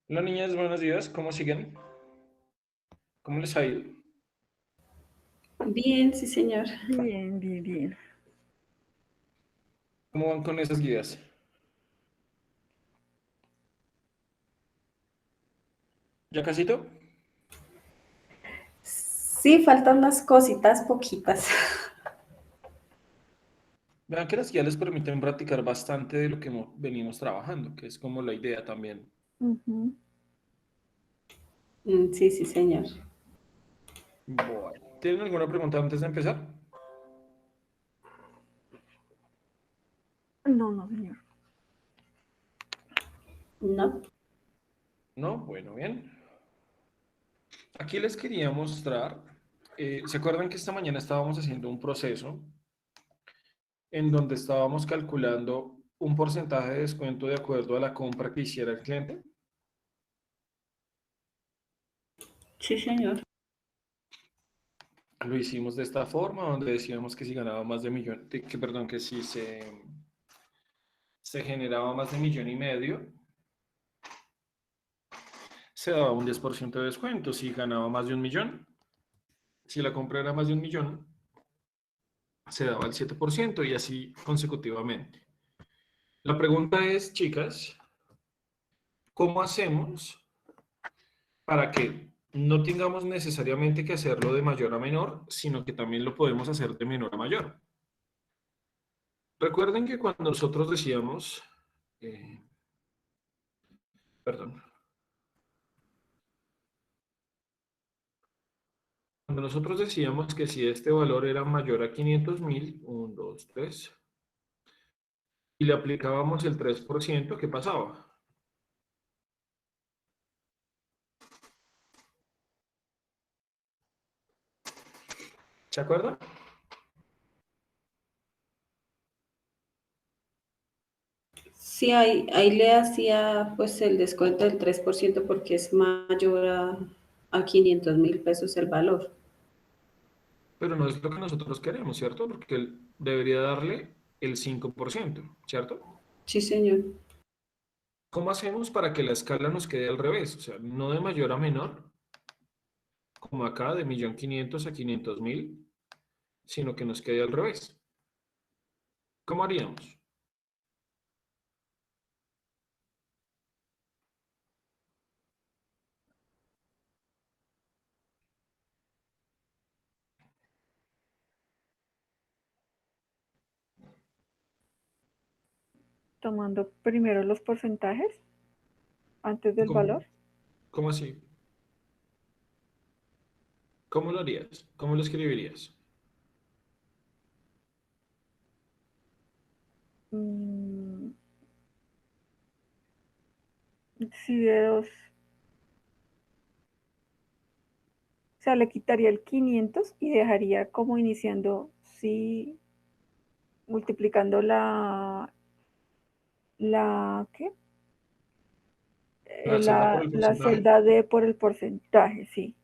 Hola niñas, buenos días, ¿cómo siguen? ¿Cómo les ha ido? Bien, sí, señor. Bien, bien, bien. ¿Cómo van con esas guías? ¿Ya casito? Sí, faltan unas cositas poquitas. Vean que las guías les permiten practicar bastante de lo que venimos trabajando, que es como la idea también. Ujú. Sí, sí, señor. Bueno, ¿tienen alguna pregunta antes de empezar? No, no, señor. No. No, bueno, bien. Aquí les quería mostrar, ¿se acuerdan que esta mañana estábamos haciendo un proceso en donde estábamos calculando un porcentaje de descuento de acuerdo a la compra que hiciera el cliente? Sí, señor. Lo hicimos de esta forma, donde decíamos que si ganaba más de millón, que perdón, que si se generaba más de millón y medio, se daba un 10% de descuento. Si ganaba más de un millón, si la compra era más de un millón, se daba el 7% y así consecutivamente. La pregunta es, chicas, ¿cómo hacemos para que no tengamos necesariamente que hacerlo de mayor a menor, sino que también lo podemos hacer de menor a mayor? Recuerden que cuando nosotros decíamos, eh, perdón, cuando nosotros decíamos que si este valor era mayor a 500.000, 1, 2, 3, y le aplicábamos el 3%, ¿qué pasaba? ¿Se acuerdan? Sí, ahí le hacía pues el descuento del 3% porque es mayor a 500.000 pesos el valor. Pero no es lo que nosotros queremos, ¿cierto? Porque él debería darle el 5%, ¿cierto? Sí, señor. ¿Cómo hacemos para que la escala nos quede al revés? O sea, no de mayor a menor, como acá, de 1.500.000 a 500.000, sino que nos quede al revés. ¿Cómo haríamos? Tomando primero los porcentajes antes del ¿Cómo, valor. cómo así? ¿Cómo lo harías? ¿Cómo lo escribirías? Mm, si de dos, o sea, le quitaría el 500 y dejaría como iniciando, sí, multiplicando ¿qué? La celda por el La porcentaje. celda D por el porcentaje, sí.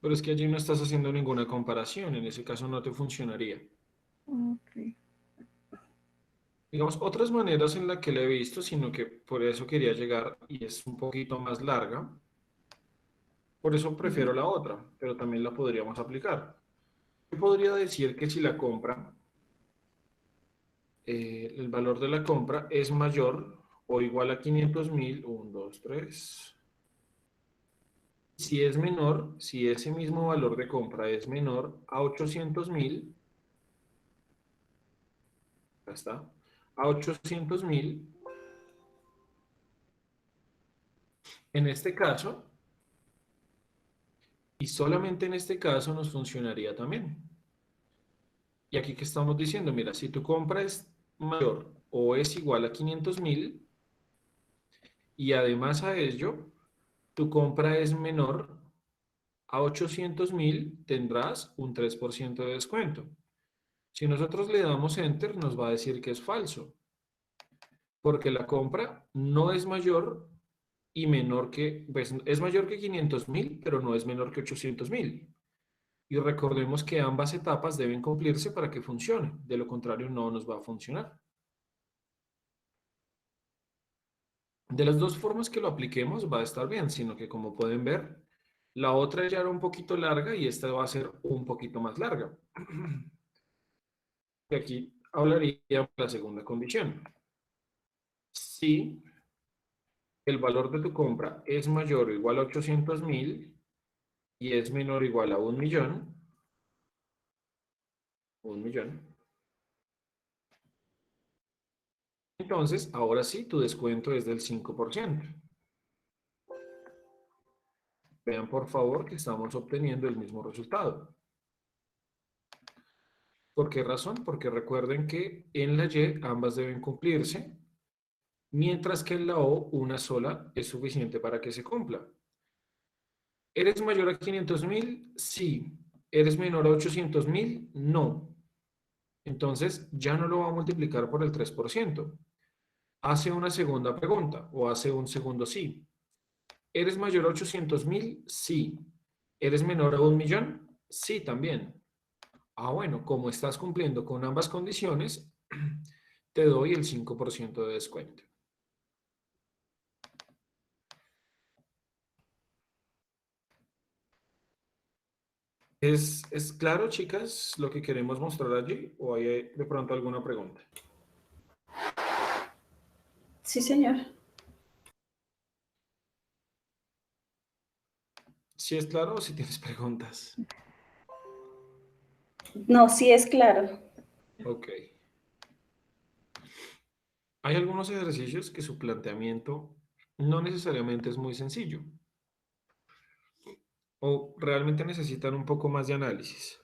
Pero es que allí no estás haciendo ninguna comparación, en ese caso no te funcionaría. Ok. Digamos, otras maneras en las que la he visto, sino que por eso quería llegar y es un poquito más larga, por eso prefiero la otra, pero también la podríamos aplicar. Yo podría decir que si la compra, el valor de la compra es mayor o igual a 500.000, 1, 2, 3. Si es menor, si ese mismo valor de compra es menor a 800.000, ya está, a 800.000, en este caso, y solamente en este caso nos funcionaría también. Y aquí que estamos diciendo, mira, si tu compra es mayor o es igual a 500.000 y además a ello, tu compra es menor a 800.000, tendrás un 3% de descuento. Si nosotros le damos Enter, nos va a decir que es falso, porque la compra no es mayor y menor que, pues es mayor que 500.000, pero no es menor que 800.000. Y recordemos que ambas etapas deben cumplirse para que funcione, de lo contrario no nos va a funcionar. De las dos formas que lo apliquemos va a estar bien, sino que como pueden ver, la otra ya era un poquito larga y esta va a ser un poquito más larga. Y aquí hablaría de la segunda condición. Si el valor de tu compra es mayor o igual a 800.000 y es menor o igual a 1 millón, entonces ahora sí tu descuento es del 5%. Vean por favor que estamos obteniendo el mismo resultado. ¿Por qué razón? Porque recuerden que en la Y ambas deben cumplirse, mientras que en la O una sola es suficiente para que se cumpla. ¿Eres mayor a 500.000? Sí. ¿Eres menor a 800.000? No. Entonces ya no lo va a multiplicar por el 3%. Hace una segunda pregunta o hace un segundo sí. ¿Eres mayor a 800.000? Sí. ¿Eres menor a 1 millón? Sí, también. Ah, bueno, como estás cumpliendo con ambas condiciones, te doy el 5% de descuento. ¿Es claro, chicas, lo que queremos mostrar allí? ¿O hay de pronto alguna pregunta? Sí, señor. ¿Si es claro o si tienes preguntas? No, sí es claro. Ok. Hay algunos ejercicios que su planteamiento no necesariamente es muy sencillo o realmente necesitan un poco más de análisis.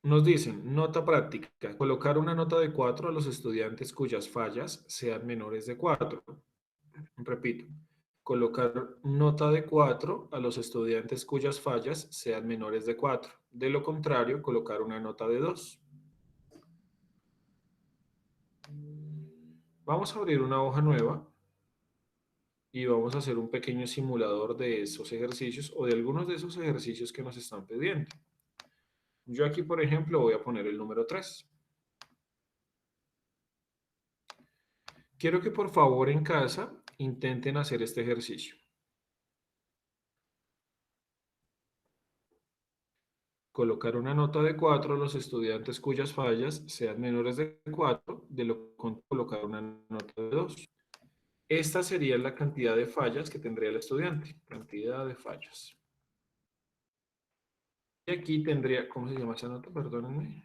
Nos dicen, nota práctica, colocar una nota de 4 a los estudiantes cuyas fallas sean menores de 4. Repito, colocar nota de 4 a los estudiantes cuyas fallas sean menores de 4. De lo contrario, colocar una nota de 2. Vamos a abrir una hoja nueva y vamos a hacer un pequeño simulador de esos ejercicios o de algunos de esos ejercicios que nos están pidiendo. Yo aquí, por ejemplo, voy a poner el número 3. Quiero que por favor en casa intenten hacer este ejercicio. Colocar una nota de 4 a los estudiantes cuyas fallas sean menores de 4, de lo contrario colocar una nota de 2. Esta sería la cantidad de fallas que tendría el estudiante. Cantidad de fallas. Y aquí tendría, ¿cómo se llama esa nota? Perdónenme.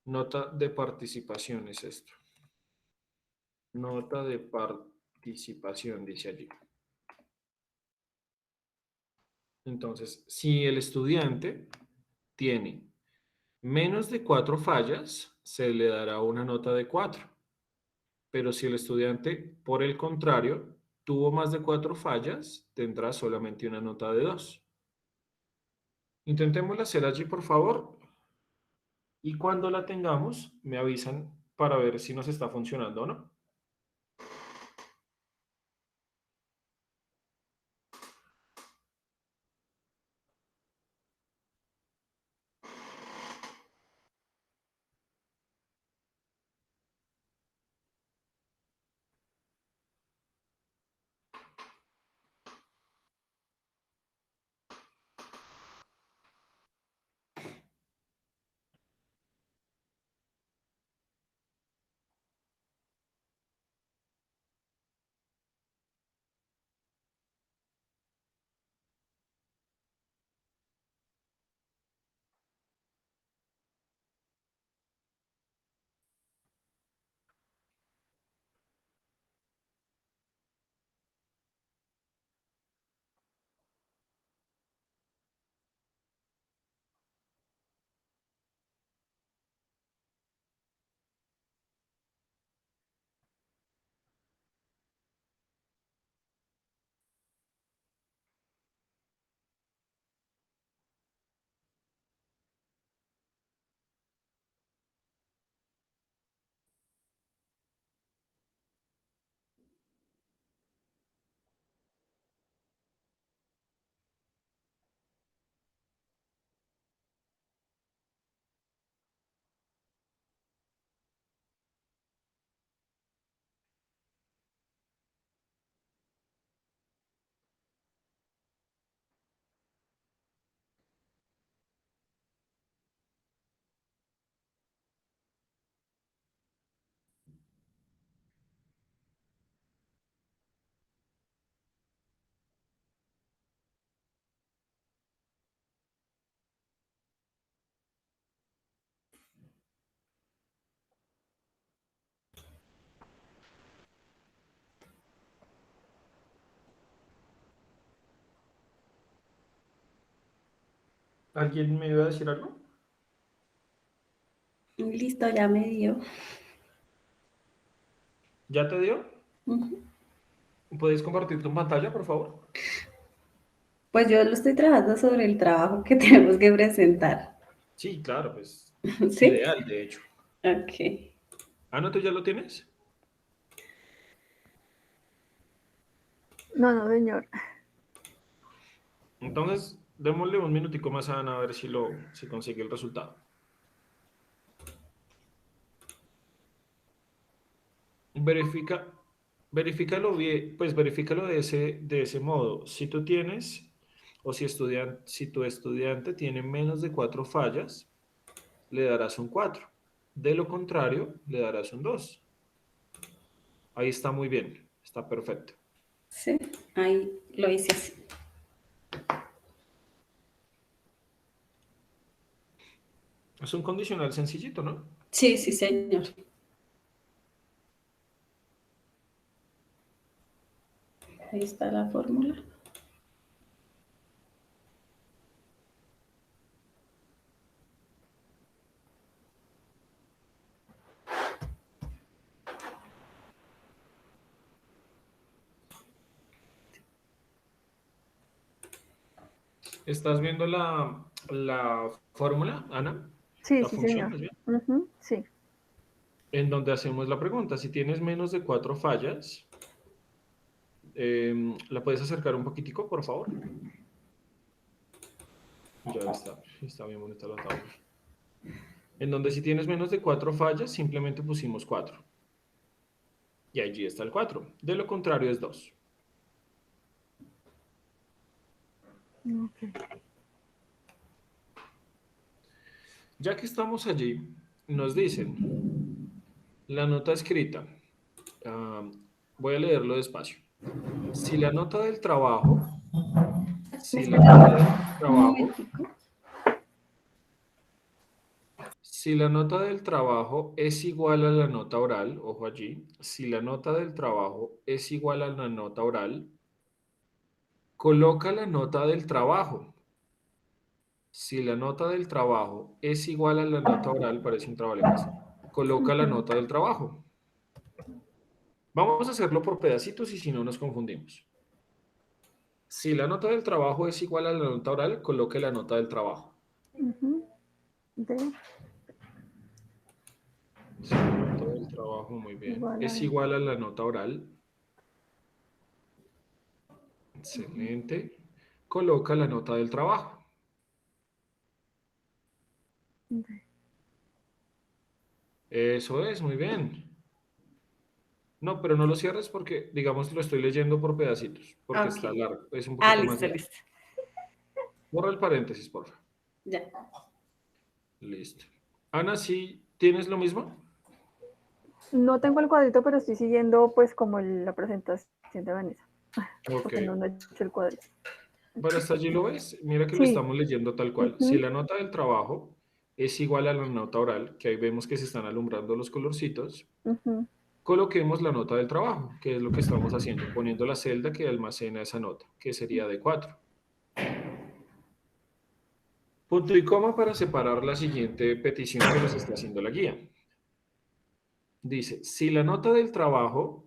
Nota de participación es esto. Nota de participación, dice allí. Entonces, si el estudiante tiene menos de 4 fallas, se le dará una nota de 4. Pero si el estudiante, por el contrario, tuvo más de 4 fallas, tendrá solamente una nota de 2. Intentémosla hacer allí, por favor. Y cuando la tengamos, me avisan para ver si nos está funcionando o no. ¿Alguien me iba a decir algo? Listo, ya me dio. ¿Ya te dio? Ujú. ¿Puedes compartir tu pantalla, por favor? Pues yo lo estoy trabajando sobre el trabajo que tenemos que presentar. Sí, claro, pues ¿Sí? ideal, de hecho. Ok. Ah, ¿no, tú ya lo tienes? No, no, señor. Entonces, démosle un minutico más a Ana a ver si consigue el resultado. Verifica, verifícalo bien, pues verifícalo de ese modo. Si tú tienes, o si tu estudiante tiene menos de 4 fallas, le darás un 4. De lo contrario, le darás un 2. Ahí está muy bien, está perfecto. Sí, ahí lo hice así. Es un condicional sencillito, ¿no? Sí, sí, señor. Ahí está la fórmula. ¿Estás viendo la fórmula, Ana? Sí, La sí, función, señor. más bien. Ujú, sí. En donde hacemos la pregunta. Si tienes menos de 4 fallas, ¿la puedes acercar un poquitico, por favor? Ya está bien bonita la tabla. En donde si tienes menos de 4 fallas, simplemente pusimos 4. Y allí está el 4. De lo contrario es 2. Ok. Ya que estamos allí, nos dicen la nota escrita. ah, Voy a leerlo despacio. Si la nota del trabajo, ¿Me si la espera nota del un trabajo, momentico? si la nota del trabajo es igual a la nota oral, ojo allí, si la nota del trabajo es igual a la nota oral, coloca la nota del trabajo. Si la nota del trabajo es igual a la nota oral, parece un trabalenguas, coloca la Ujú. nota del trabajo. Vamos a hacerlo por pedacitos y si no nos confundimos. Si la nota del trabajo es igual a la nota oral, coloque la nota del trabajo. Ujú. De Si la nota del trabajo, muy bien, igual a es igual a la nota oral, excelente, coloca la nota del trabajo. de. Eso es, muy bien. No, pero no lo cierres porque, digamos, lo estoy leyendo por pedacitos, porque Ok. está largo, es un Ah, poquito más listo, largo. listo. Borra el paréntesis, por favor. Ya. Listo. Ana, ¿sí tienes lo mismo? No tengo el cuadrito, pero estoy siguiendo pues como la presentación de Vanessa, Ok. porque no he hecho el cuadrito. Bueno, hasta allí lo ves. Mira que lo Sí. estamos leyendo tal cual. Si Ujú, la nota del trabajo es igual a la nota oral, que ahí vemos que se están alumbrando los colorcitos, ujú. coloquemos la nota del trabajo, que es lo que estamos haciendo, poniendo la celda que almacena esa nota, que sería de 4. Punto y coma para separar la siguiente petición que nos está haciendo la guía. Dice, si la nota del trabajo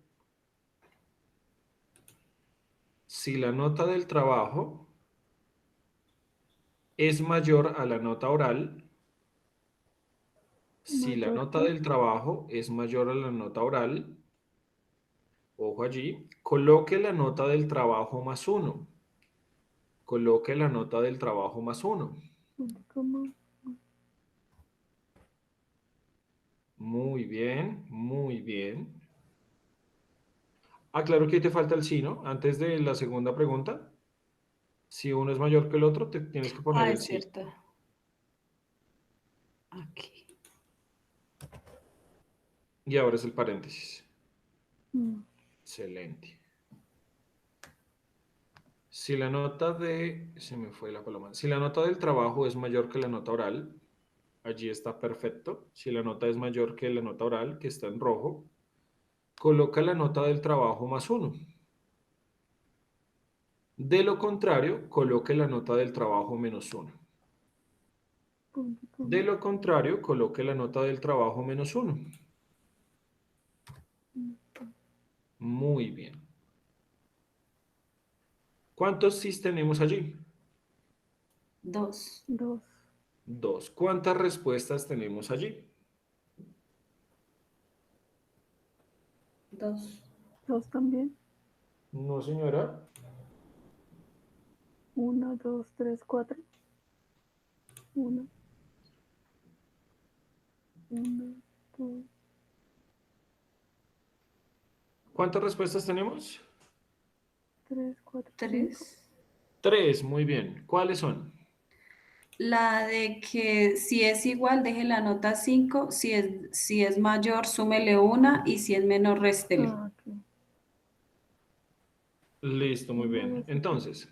es mayor a la nota oral, si la Mayor nota que. del trabajo es mayor a la nota oral, ojo allí, coloque la nota del trabajo más 1. Coloque la nota del trabajo más 1. ¿Cómo? Muy bien, muy bien. Ah, claro que ahí te falta el sí, ¿no? Antes de la segunda pregunta, si uno es mayor que el otro, te tienes que poner Ah, el es sí. cierto. Aquí. Y ahora es el paréntesis. Mm, Excelente. Si la nota de... Se me fue la paloma. Si la nota del trabajo es mayor que la nota oral, allí está perfecto. Si la nota es mayor que la nota oral, que está en rojo, coloca la nota del trabajo más 1. De lo contrario, coloque la nota del trabajo menos 1. De lo contrario, coloque la nota del trabajo -1. Muy bien. ¿Cuántos sís tenemos allí? 2. 2. 2. ¿Cuántas respuestas tenemos allí? 2. 2 también. No, señora. 1, 2, 3, 4. 1, 1, 2. ¿Cuántas respuestas tenemos? 3, 4, 5. 3. 3. Muy bien. ¿Cuáles son? La de que si es igual, deje la nota 5. Si es mayor, súmele una. Y si es menor, réstele. Ah, ok. Listo, muy 1, bien. 2 y 5. Entonces,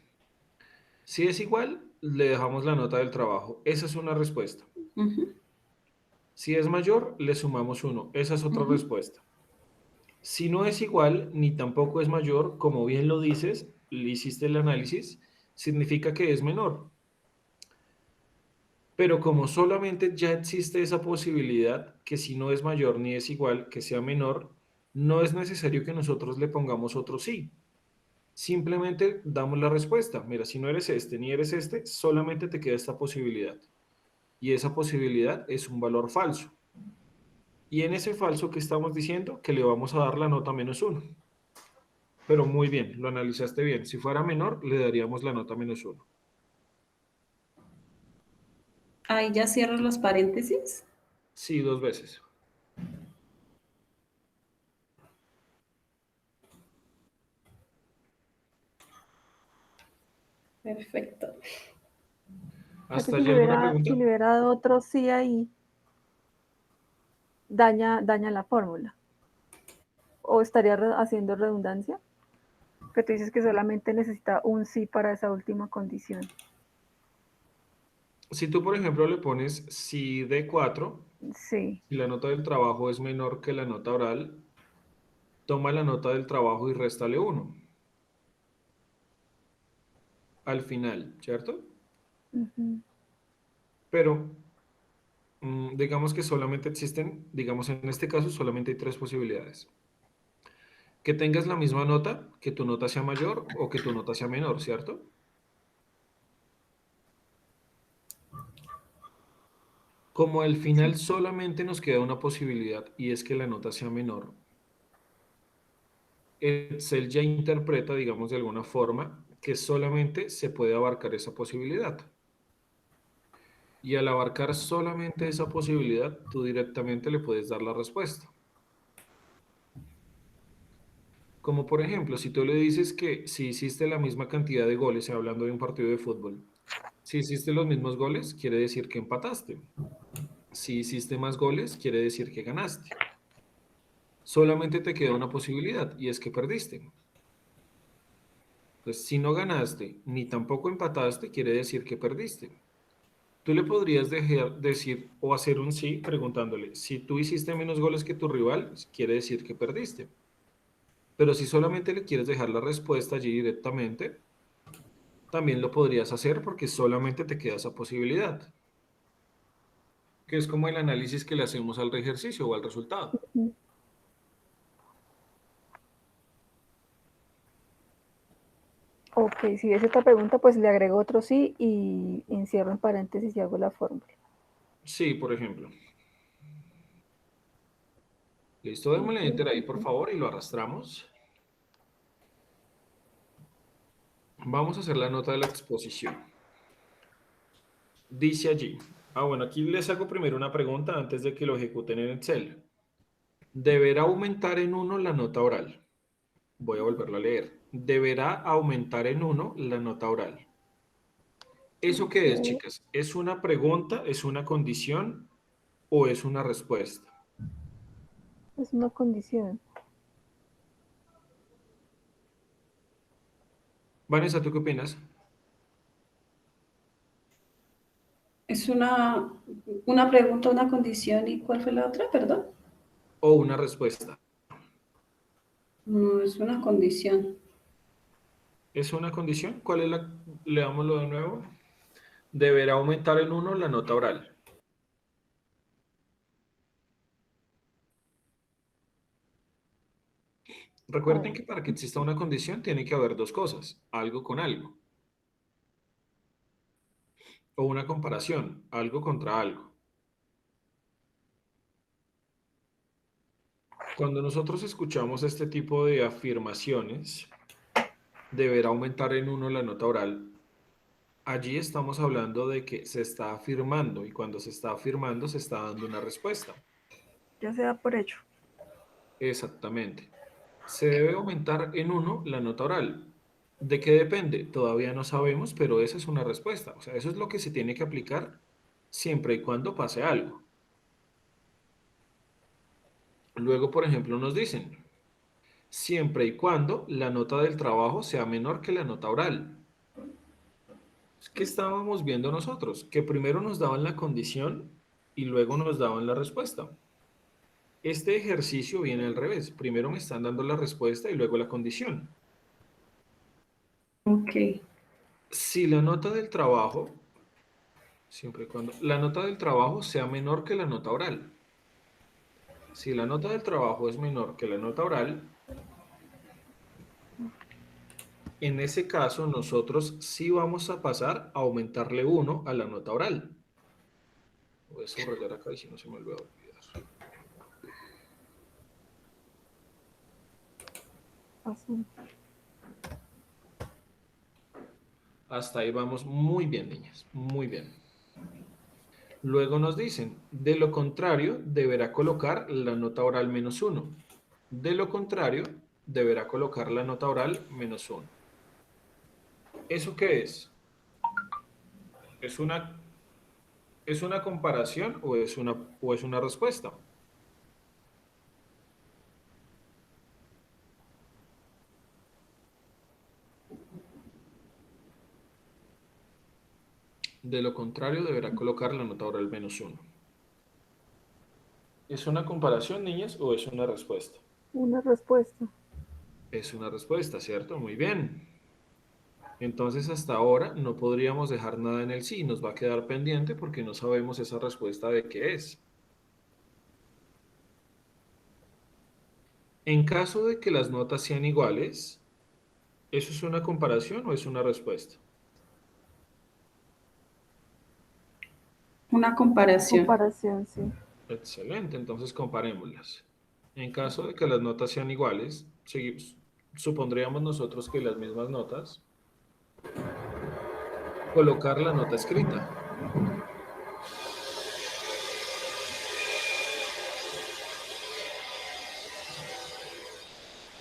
si es igual, le dejamos la nota del trabajo. Esa es una respuesta. Ujú, Si es mayor, le sumamos 1. Esa es otra ujú. respuesta. Si no es igual, ni tampoco es mayor, como bien lo dices, le hiciste el análisis, significa que es menor. Pero como solamente ya existe esa posibilidad, que si no es mayor ni es igual, que sea menor, no es necesario que nosotros le pongamos otro sí. Simplemente damos la respuesta. Mira, si no eres este ni eres este, solamente te queda esta posibilidad. Y esa posibilidad es un valor falso. Y en ese falso que estamos diciendo, que le vamos a dar la nota -1. Pero muy bien, lo analizaste bien. Si fuera menor, le daríamos la nota -1. Ahí ya cierro los paréntesis. Sí, 2 veces. Perfecto. O sea que ¿Hasta allí alguna pregunta? si le hubiera dado otro sí ahí, daña la fórmula. ¿O estaría haciendo redundancia? Que tú dices que solamente necesita un sí para esa última condición. Si tú, por ejemplo, le pones si de 4, Sí. si la nota del trabajo es menor que la nota oral, toma la nota del trabajo y réstale 1 al final, ¿cierto? Ujú. Pero digamos que solamente existen, digamos en este caso, solamente hay 3 posibilidades. Que tengas la misma nota, que tu nota sea mayor o que tu nota sea menor, ¿cierto? Como al final Sí. solamente nos queda una posibilidad y es que la nota sea menor, Excel ya interpreta, digamos de alguna forma, que solamente se puede abarcar esa posibilidad. Y al abarcar solamente esa posibilidad, tú directamente le puedes dar la respuesta. Como por ejemplo, si tú le dices que si hiciste la misma cantidad de goles, hablando de un partido de fútbol, si hiciste los mismos goles, quiere decir que empataste. Si hiciste más goles, quiere decir que ganaste. Solamente te queda una posibilidad y es que perdiste. Entonces, si no ganaste ni tampoco empataste, quiere decir que perdiste. Tú le podrías decir o hacer un sí preguntándole, si tú hiciste menos goles que tu rival, quiere decir que perdiste. Pero si solamente le quieres dejar la respuesta allí directamente, también lo podrías hacer porque solamente te queda esa posibilidad, que es como el análisis que le hacemos al ejercicio o al resultado. Ujú. Ok, si ves esta pregunta, pues le agrego otro sí y encierro en paréntesis y hago la fórmula. Sí, por ejemplo. Listo, Ok, démosle enter ahí, por ok. favor, y lo arrastramos. Vamos a hacer la nota de la exposición. Dice allí. Bueno, aquí les hago primero una pregunta antes de que lo ejecuten en Excel. Deberá aumentar en 1 la nota oral. Voy a volverlo a leer. Deberá aumentar en 1 la nota oral. ¿Eso qué es, Ok. chicas? ¿Es una pregunta, es una condición o es una respuesta? Es una condición. Vanessa, ¿tú qué opinas? Es una pregunta, una condición. ¿Y cuál fue la otra? Perdón. ¿O una respuesta? No, es una condición. ¿Es una condición? ¿Cuál es la? Leámoslo de nuevo. Deberá aumentar en 1 la nota oral. Recuerden que para que exista una condición tiene que haber dos cosas, algo con algo, o una comparación, algo contra algo. Cuando nosotros escuchamos este tipo de afirmaciones, deberá aumentar en 1 la nota oral. Allí estamos hablando de que se está afirmando y cuando se está afirmando se está dando una respuesta. Ya se da por hecho. Exactamente. Se debe aumentar en 1 la nota oral. ¿De qué depende? Todavía no sabemos, pero esa es una respuesta. O sea, eso es lo que se tiene que aplicar siempre y cuando pase algo. Luego, por ejemplo, nos dicen, siempre y cuando la nota del trabajo sea menor que la nota oral. ¿Qué estábamos viendo nosotros? Que primero nos daban la condición y luego nos daban la respuesta. Este ejercicio viene al revés. Primero me están dando la respuesta y luego la condición. Ok. Si la nota del trabajo, siempre y cuando la nota del trabajo sea menor que la nota oral. Si la nota del trabajo es menor que la nota oral, en ese caso nosotros sí vamos a pasar a aumentarle 1 a la nota oral. Voy a subrayar acá y si no se me olvida olvidar. Así. Hasta ahí vamos muy bien, niñas, muy bien. Luego nos dicen, de lo contrario, deberá colocar la nota oral -1. De lo contrario, deberá colocar la nota oral -1. ¿Eso qué es? ¿Es una comparación o es una respuesta? De lo contrario, deberá colocar la nota oral -1. ¿Es una comparación, niñas, o es una respuesta? Una respuesta. Es una respuesta, ¿cierto? Muy bien. Entonces, hasta ahora no podríamos dejar nada en el sí, nos va a quedar pendiente porque no sabemos esa respuesta de qué es. En caso de que las notas sean iguales, ¿eso es una comparación o es una respuesta? Una comparación. Comparación, sí. Excelente, entonces comparémoslas. En caso de que las notas sean iguales, supondríamos nosotros que las mismas notas, colocar la nota escrita.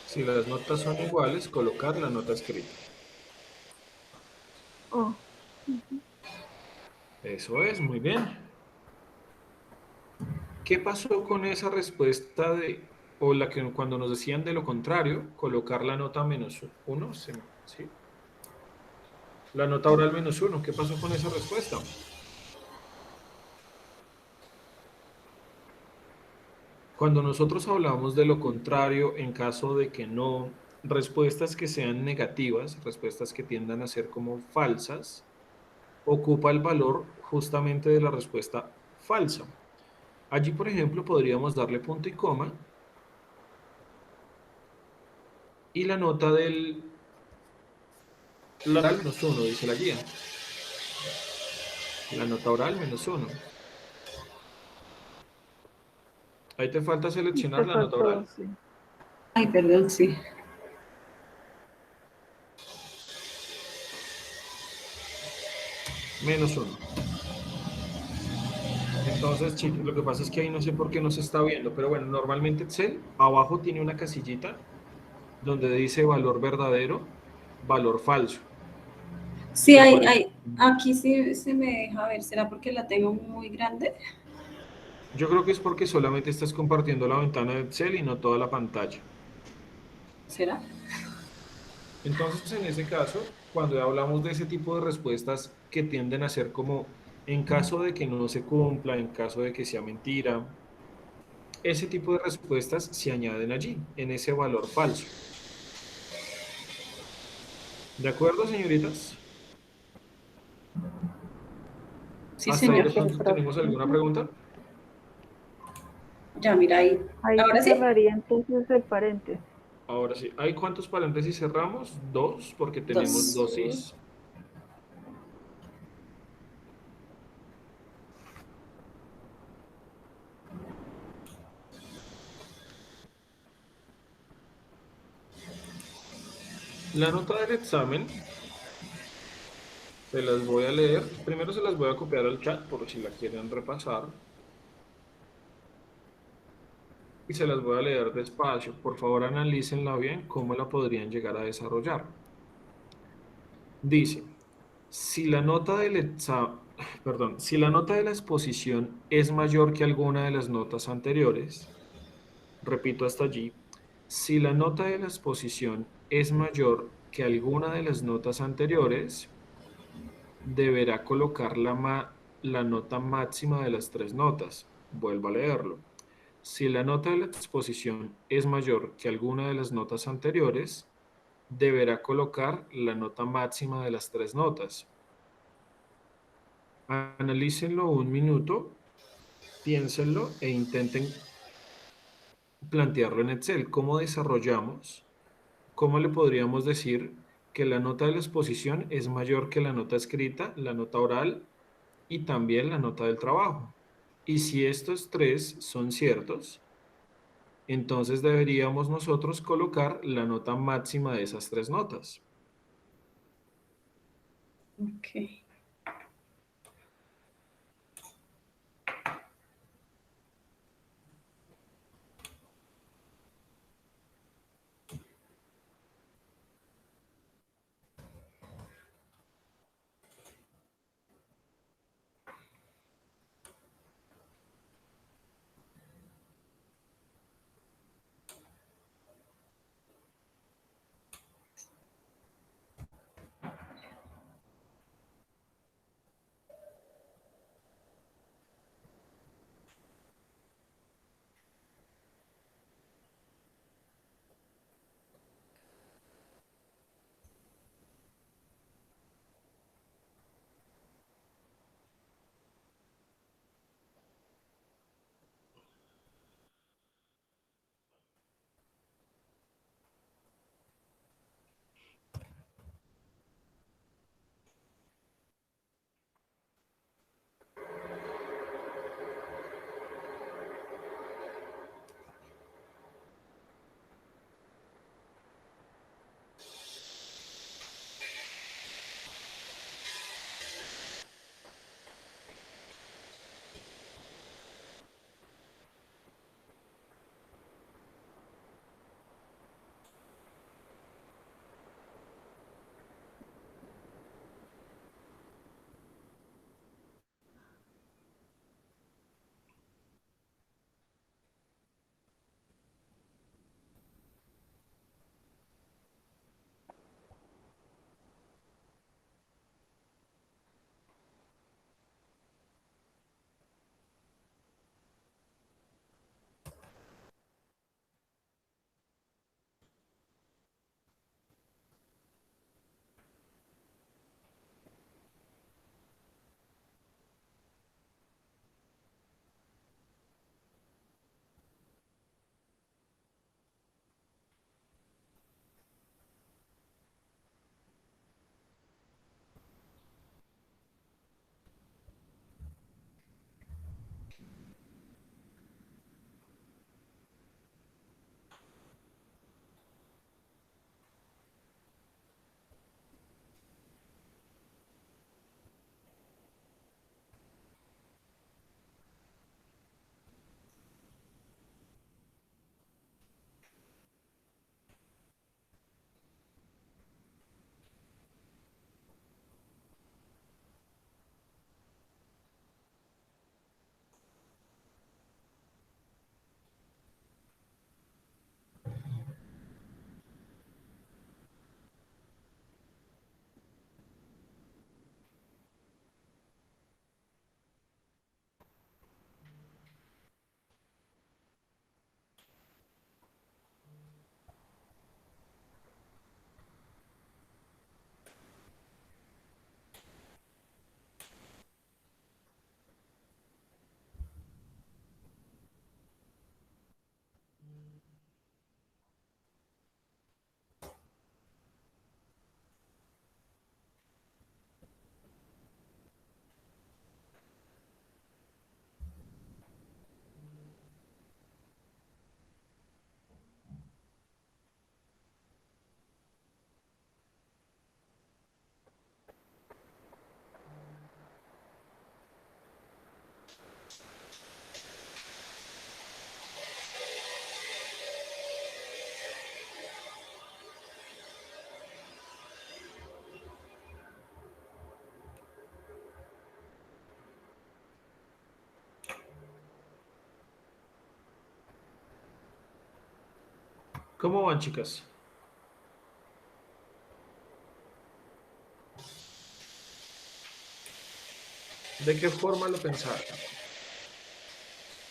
Si las notas son iguales, colocar la nota escrita. Oh, Eso es, muy bien. ¿Qué pasó con esa respuesta o la que cuando nos decían de lo contrario, colocar la nota -1? ¿Sí? La nota oral -1, ¿qué pasó con esa respuesta? Cuando nosotros hablamos de lo contrario, en caso de que no, respuestas que sean negativas, respuestas que tiendan a ser como falsas, ocupa el valor justamente de la respuesta falsa. Allí, por ejemplo, podríamos darle punto y coma y la nota del la oral -1, dice la guía. La nota oral -1. Ahí te falta seleccionar te la nota faltó, oral. sí. Ay, perdón, sí. -1. Entonces, chicos, lo que pasa es que ahí no sé por qué no se está viendo, pero bueno, normalmente Excel abajo tiene una casillita donde dice valor verdadero, valor falso. Sí, Y aparece. aquí sí se me deja ver. ¿Será porque la tengo muy grande? Yo creo que es porque solamente estás compartiendo la ventana de Excel y no toda la pantalla. ¿Será? Entonces, en ese caso, cuando hablamos de ese tipo de respuestas que tienden a ser como en caso de que no se cumpla, en caso de que sea mentira, ese tipo de respuestas se añaden allí, en ese valor falso. ¿De acuerdo, señoritas? Sí, ¿Hasta ahí señor. de pronto tenemos alguna pregunta? Ya, mira ahí. Ahí se ¿Ahora sí? cerraría entonces el paréntesis. Ahora sí. ¿Hay cuántos paréntesis cerramos? Dos, porque tenemos Dos. dosis. La nota del examen se las voy a leer. Primero se las voy a copiar al chat por si la quieren repasar. Y se las voy a leer despacio. Por favor, analícenla bien, cómo la podrían llegar a desarrollar. Dice, si la nota del perdón, si la nota de la exposición es mayor que alguna de las notas anteriores, repito hasta allí, si la nota de la exposición es mayor que alguna de las notas anteriores, deberá colocar la nota máxima de las tres notas. Vuelvo a leerlo. Si la nota de la exposición es mayor que alguna de las notas anteriores, deberá colocar la nota máxima de las tres notas. Analícenlo un minuto, piénsenlo e intenten plantearlo en Excel. ¿Cómo desarrollamos? ¿Cómo le podríamos decir que la nota de la exposición es mayor que la nota escrita, la nota oral y también la nota del trabajo? Y si estos tres son ciertos, entonces deberíamos nosotros colocar la nota máxima de esas tres notas. Ok. ¿Cómo van, chicas? ¿De qué forma lo pensaron?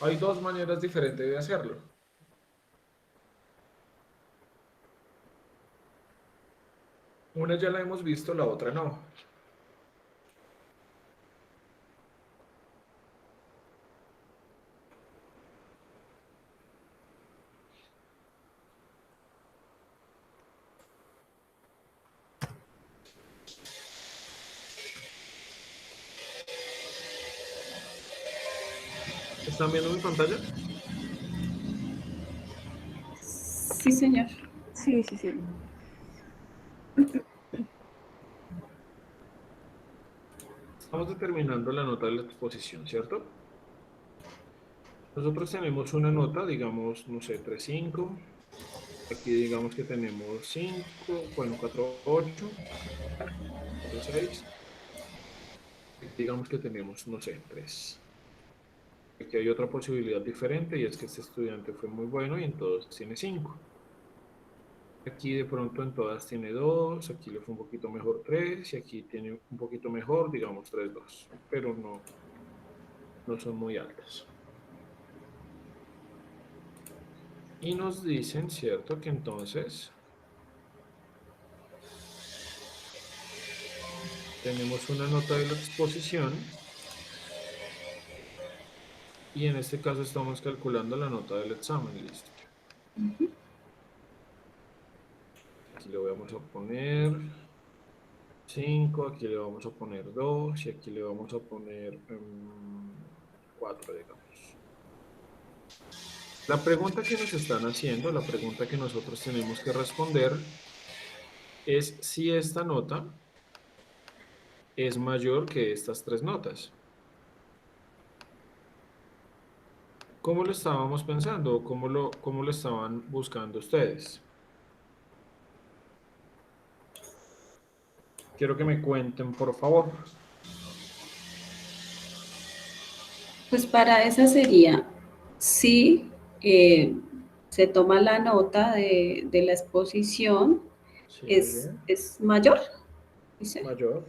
Hay dos maneras diferentes de hacerlo. Una ya la hemos visto, la otra no. ¿Están viendo mi pantalla? Sí, señor. Sí, sí, sí. Estamos determinando la nota de la exposición, ¿cierto? Nosotros tenemos una nota, digamos, no sé, 3.5. Aquí digamos que tenemos 5, bueno, 4.8, 4.6. Digamos que tenemos, no sé, 3. Aquí hay otra posibilidad diferente y es que este estudiante fue muy bueno y en todos tiene 5. Aquí de pronto en todas tiene 2, aquí le fue un poquito mejor 3 y aquí tiene un poquito mejor, digamos 3.2, pero no son muy altas. Y nos dicen, ¿cierto? Que entonces tenemos una nota de la exposición y en este caso estamos calculando la nota del examen, listo. Aquí le vamos a poner 5, aquí le vamos a poner 2 y aquí le vamos a poner 4, digamos. La pregunta que nos están haciendo, la pregunta que nosotros tenemos que responder es si esta nota es mayor que estas 3 notas. ¿Cómo lo estábamos pensando? ¿Cómo lo estaban buscando ustedes? Quiero que me cuenten, por favor. Pues para esa sería, si se toma la nota de la exposición, Sí, muy bien. es mayor, dice, Mayor.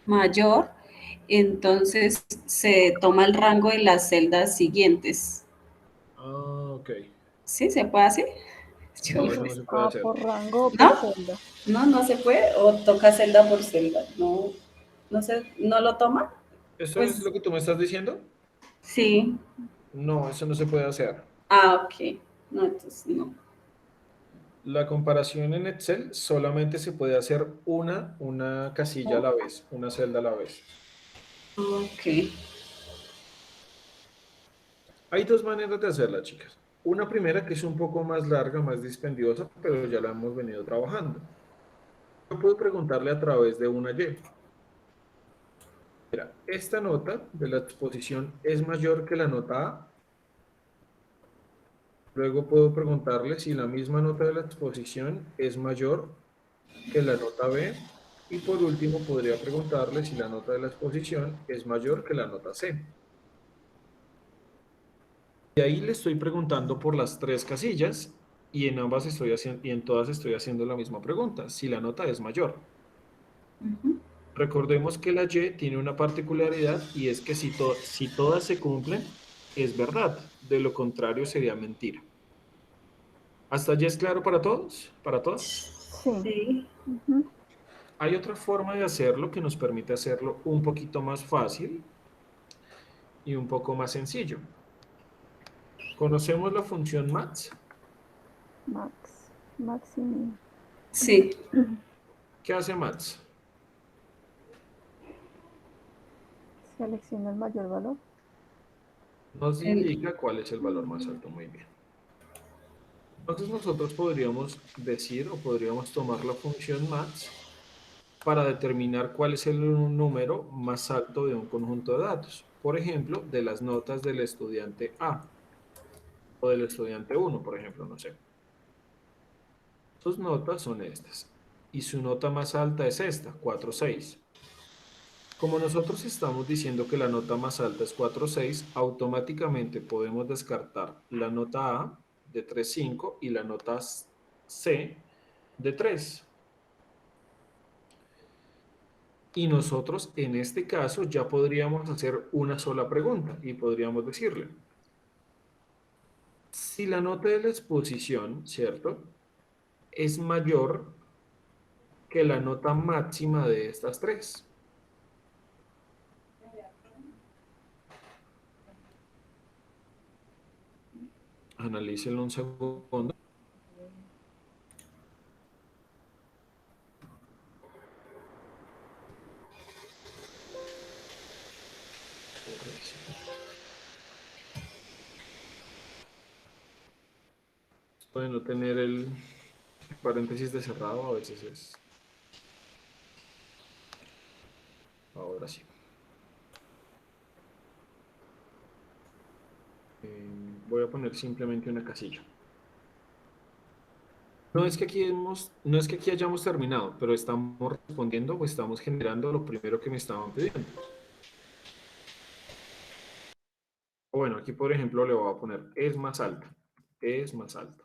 mayor, entonces se toma el rango de las celdas siguientes. Ah, ok. ¿Sí? ¿Se puede hacer? No, eso no se puede hacer. Por rango o por ¿No? celda. No, no se puede, o toca celda por celda. No, no lo toma. ¿Eso es Pues lo que tú me estás diciendo? sí. No, eso no se puede hacer. Ah, ok. No, entonces no. La comparación en Excel solamente se puede hacer una casilla a la vez, una celda a la vez. Ok. Hay dos maneras de hacerla, chicas. Una primera que es un poco más larga, más dispendiosa, pero ya la hemos venido trabajando. Yo puedo preguntarle a través de una Y. Mira, esta nota de la exposición es mayor que la nota A. Luego puedo preguntarle si la misma nota de la exposición es mayor que la nota B. Y por último, podría preguntarle si la nota de la exposición es mayor que la nota C. Y ahí le estoy preguntando por las 3 casillas y en ambas estoy haciendo, y en todas estoy haciendo la misma pregunta, si la nota es mayor. Ujú. Recordemos que la Y tiene una particularidad y es que si todas se cumplen, es verdad. De lo contrario sería mentira. ¿Hasta allí es claro para todos? ¿Para todas? Sí. Sí. Ujú. Hay otra forma de hacerlo que nos permite hacerlo un poquito más fácil y un poco más sencillo. ¿Conocemos la función max? Max y min. Sí. ¿Qué hace max? Selecciona el mayor valor. Nos El- indica cuál es el valor más alto. Muy bien. Entonces nosotros podríamos decir o podríamos tomar la función max para determinar cuál es el número más alto de un conjunto de datos. Por ejemplo, de las notas del estudiante A o del estudiante 1, por ejemplo, no sé. Sus notas son estas. Y su nota más alta es esta, 4.6. Como nosotros estamos diciendo que la nota más alta es 4.6, automáticamente podemos descartar la nota A de 3.5 y la nota C de 3. Y nosotros en este caso ya podríamos hacer una sola pregunta y podríamos decirle, si la nota de la exposición, ¿cierto?, es mayor que la nota máxima de estas tres. Analícenlo un segundo. Puede no tener el paréntesis de cerrado, a veces es. Ahora sí. Voy a poner simplemente una casilla. No es que aquí hayamos terminado, pero estamos respondiendo o estamos generando lo primero que me estaban pidiendo. O bueno, aquí por ejemplo le voy a poner es más alta. Es más alta.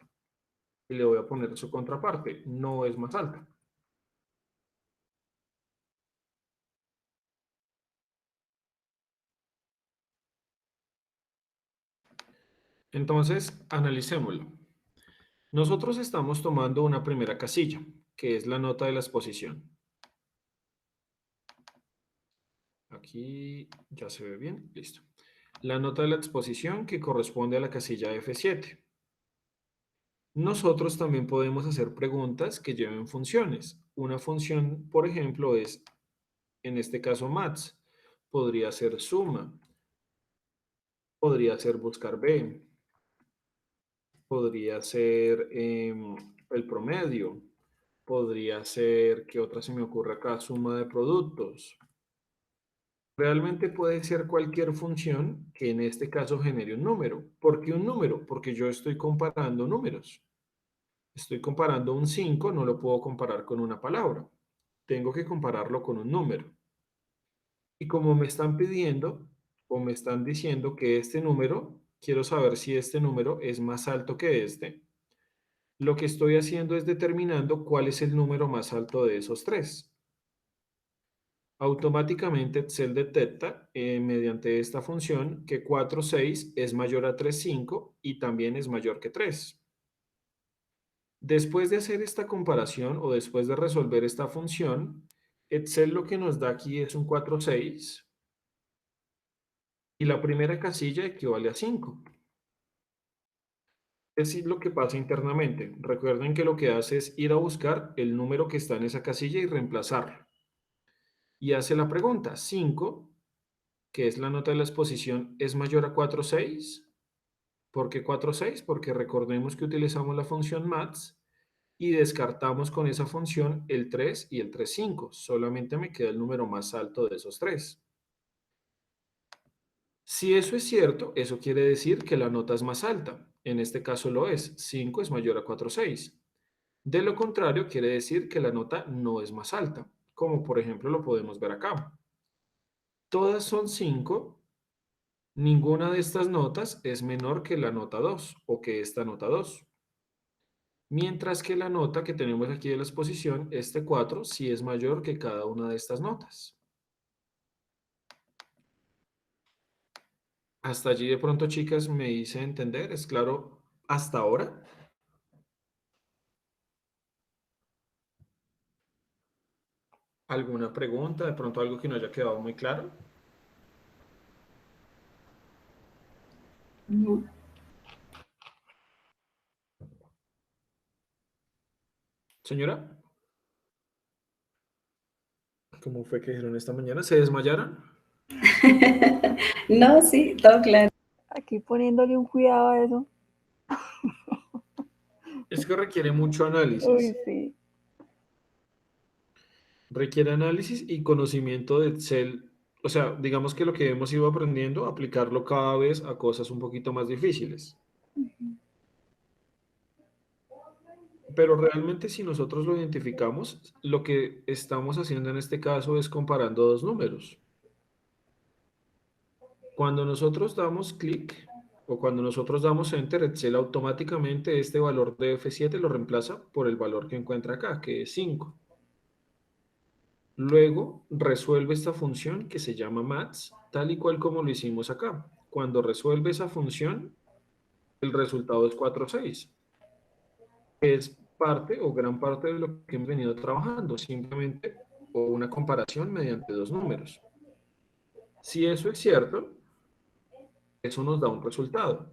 Y le voy a poner su contraparte, no es más alta. Entonces, analicémoslo. Nosotros estamos tomando una primera casilla, que es la nota de la exposición. Aquí ya se ve bien, listo. La nota de la exposición que corresponde a la casilla F7. Nosotros también podemos hacer preguntas que lleven funciones. Una función, por ejemplo, es, en este caso, maths. Podría ser suma. Podría ser buscar B. Podría ser el promedio. Podría ser, ¿qué otra se me ocurre acá? Suma de productos. Realmente puede ser cualquier función que en este caso genere un número. ¿Por qué un número? Porque yo estoy comparando números. Estoy comparando un 5, no lo puedo comparar con una palabra. Tengo que compararlo con un número. Y como me están pidiendo o me están diciendo que este número, quiero saber si este número es más alto que este. Lo que estoy haciendo es determinando cuál es el número más alto de esos tres. Automáticamente Excel detecta mediante esta función que 4,6 es mayor a 3,5 y también es mayor que 3. Después de hacer esta comparación o después de resolver esta función, Excel lo que nos da aquí es un 4,6 y la primera casilla equivale a 5. Es decir, lo que pasa internamente. Recuerden que lo que hace es ir a buscar el número que está en esa casilla y reemplazarlo. Y hace la pregunta, 5, que es la nota de la exposición, ¿es mayor a 4,6? ¿Por qué 4,6? Porque recordemos que utilizamos la función maths y descartamos con esa función el 3 y el 3,5. Solamente me queda el número más alto de esos tres. Si eso es cierto, eso quiere decir que la nota es más alta. En este caso lo es. 5 es mayor a 4,6. De lo contrario, quiere decir que la nota no es más alta, como por ejemplo lo podemos ver acá. Todas son 5. Ninguna de estas notas es menor que la nota 2 o que esta nota 2. Mientras que la nota que tenemos aquí de la exposición, este 4, sí es mayor que cada una de estas notas. Hasta allí de pronto, chicas, me hice entender. ¿Es claro hasta ahora? ¿Alguna pregunta? ¿De pronto algo que no haya quedado muy claro? No. Señora, ¿cómo fue que dijeron esta mañana? ¿Se desmayaron? No, sí, todo claro. Aquí poniéndole un cuidado a eso. Es que requiere mucho Uy, análisis. sí. Requiere análisis y conocimiento de Excel. O sea, digamos que lo que hemos ido aprendiendo, aplicarlo cada vez a cosas un poquito más difíciles. Pero realmente si nosotros lo identificamos, lo que estamos haciendo en este caso es comparando dos números. Cuando nosotros damos clic o cuando nosotros damos Enter, Excel automáticamente este valor de F7 lo reemplaza por el valor que encuentra acá, que es 5. Luego resuelve esta función que se llama maths, tal y cual como lo hicimos acá. Cuando resuelve esa función, el resultado es 4,6. Es parte o gran parte de lo que hemos venido trabajando, simplemente o una comparación mediante dos números. Si eso es cierto, eso nos da un resultado,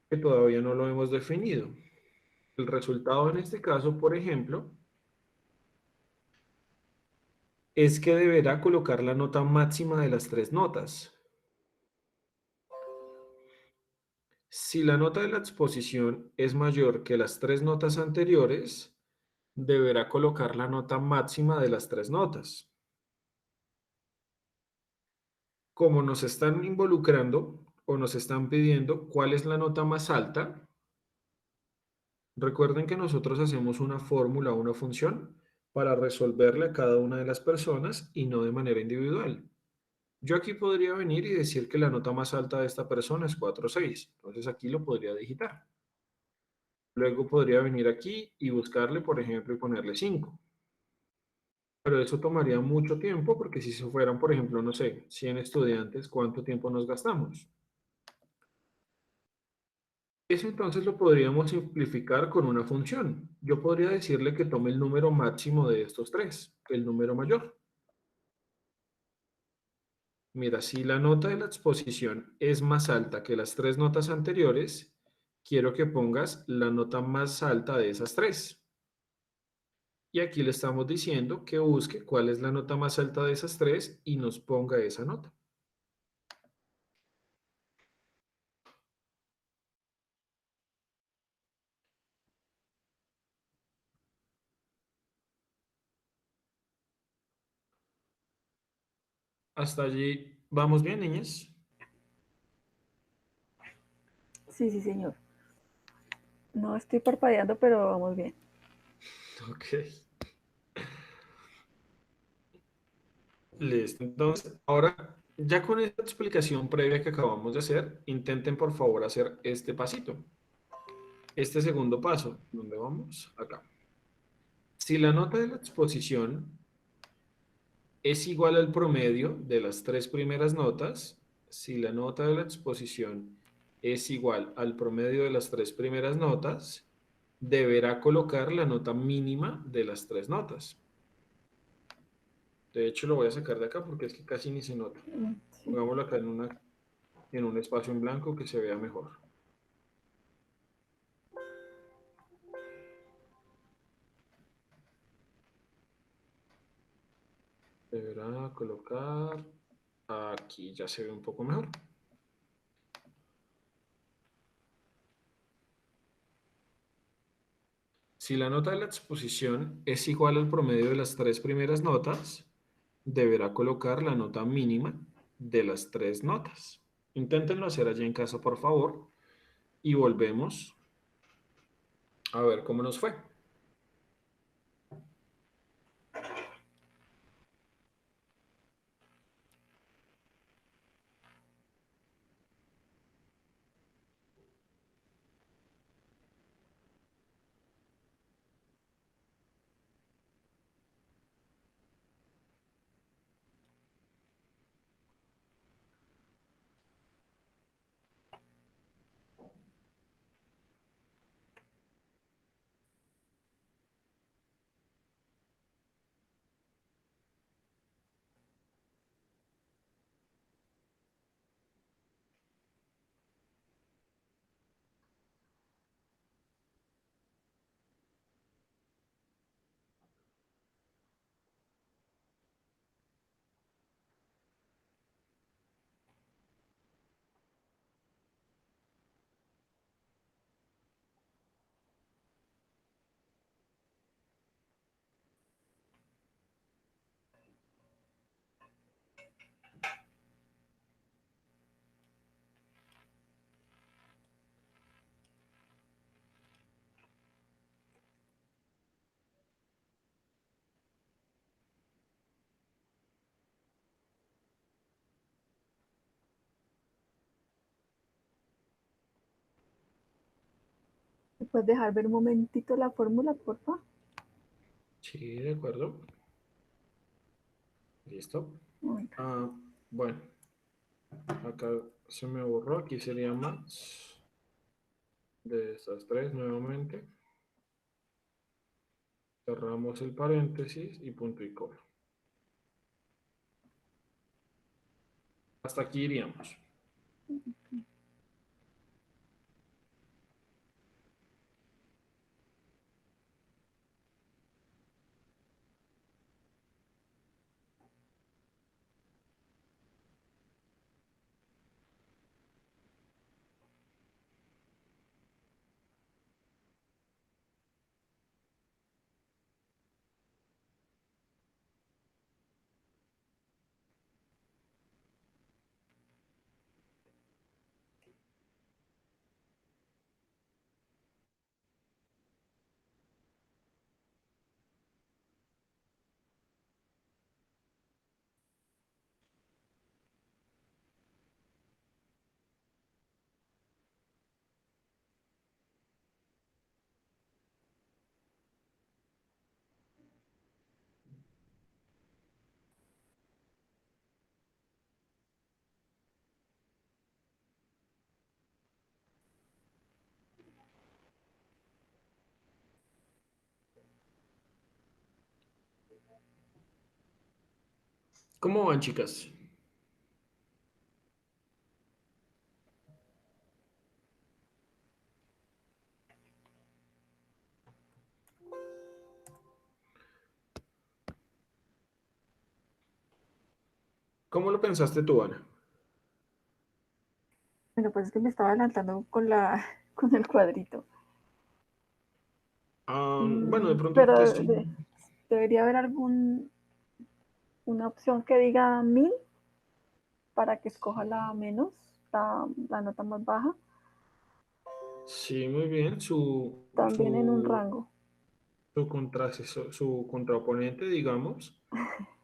que todavía no lo hemos definido. El resultado en este caso, por ejemplo, es que deberá colocar la nota máxima de las tres notas. Si la nota de la exposición es mayor que las tres notas anteriores, deberá colocar la nota máxima de las tres notas. Como nos están involucrando o nos están pidiendo cuál es la nota más alta, recuerden que nosotros hacemos una fórmula o una función para resolverle a cada una de las personas y no de manera individual. Yo aquí podría venir y decir que la nota más alta de esta persona es 4,6. Entonces aquí lo podría digitar. Luego podría venir aquí y buscarle, por ejemplo, y ponerle 5. Pero eso tomaría mucho tiempo porque si se fueran, por ejemplo, no sé, 100 estudiantes, ¿cuánto tiempo nos gastamos? Eso entonces lo podríamos simplificar con una función. Yo podría decirle que tome el número máximo de estos tres, el número mayor. Mira, si la nota de la exposición es más alta que las tres notas anteriores, quiero que pongas la nota más alta de esas tres. Y aquí le estamos diciendo que busque cuál es la nota más alta de esas tres y nos ponga esa nota. Hasta allí, ¿vamos bien, niñas? Sí, sí, señor. No estoy parpadeando, pero vamos bien. Ok. Listo. Entonces, ahora, ya con esta explicación previa que acabamos de hacer, intenten por favor hacer este pasito. Este segundo paso, ¿dónde vamos? Acá. Si la nota de la exposición es igual al promedio de las tres primeras notas, si la nota de la exposición es igual al promedio de las tres primeras notas, deberá colocar la nota mínima de las tres notas. De hecho, lo voy a sacar de acá porque es que casi ni se nota. Sí. Pongámoslo acá en un espacio en blanco que se vea mejor. Deberá colocar aquí, ya se ve un poco mejor. Si la nota de la exposición es igual al promedio de las tres primeras notas, deberá colocar la nota mínima de las tres notas. Inténtenlo hacer allí en casa, por favor, y volvemos a ver cómo nos fue. ¿Puedes dejar ver un momentito la fórmula, por favor? Sí, de acuerdo. Listo. Bueno, Ah, bueno, acá se me borró. Aquí sería más de estas tres nuevamente. Cerramos el paréntesis y punto y coma. Hasta aquí iríamos. ¿Cómo van, chicas? ¿Cómo lo pensaste tú, Ana? bueno, pues es que me estaba adelantando con con el cuadrito. Bueno, de pronto Pero es debería haber una opción que diga 1000 para que escoja la menos, la nota más baja, sí, muy bien. también en un rango. Su contraoponente, digamos,